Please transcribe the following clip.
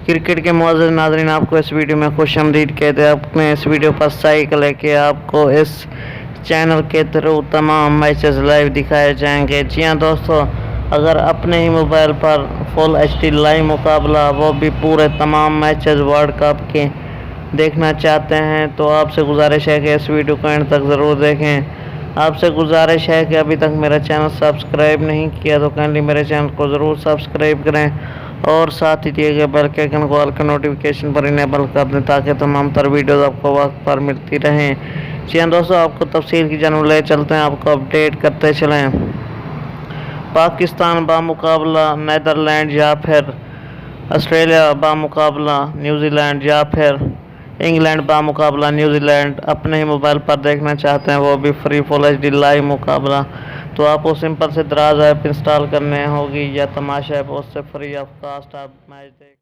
Cricket के मुअज़्ज़िज़ नाज़रीन, आपको इस वीडियो में खुशामदीद कहते हैं। अपने इस वीडियो पर साइकिल लेके आपको इस चैनल के थ्रू तमाम मैचेस लाइव दिखाए जाएंगे। जी हाँ दोस्तों, अगर अपने ही मोबाइल पर फुल HD लाइव मुकाबला, वो भी पूरे तमाम मैचेस वर्ल्ड कप के देखना चाहते हैं तो आपसे गुजारिश है कि इस वीडियो को एंड तक ज़रूर देखें। आपसे गुजारिश है कि अभी तक मेरा चैनल सब्सक्राइब नहीं किया तो काइंडली मेरे चैनल को ज़रूर सब्सक्राइब करें और साथ ही दिए गए बेल के आइकन को ऑल के नोटिफिकेशन पर इनेबल कर दें ताकि तमाम तर वीडियोज़ आपको वक्त पर मिलती रहें। जी हाँ दोस्तों, आपको तफसील की जानब ले चलते हैं, आपको अपडेट करते चलें। पाकिस्तान बामुकाबला नीदरलैंड या फिर ऑस्ट्रेलिया बामुकाबला न्यूजीलैंड या फिर इंग्लैंड बामुकाबला न्यूजीलैंड अपने ही मोबाइल पर देखना चाहते हैं, वो भी फ्री फुल HD लाइव मुकाबला, तो आपको सिंपल से दराज ऐप इंस्टॉल करने होगी या तमाशा ऐप, उससे फ्री ऑफ कास्ट आप मैच देख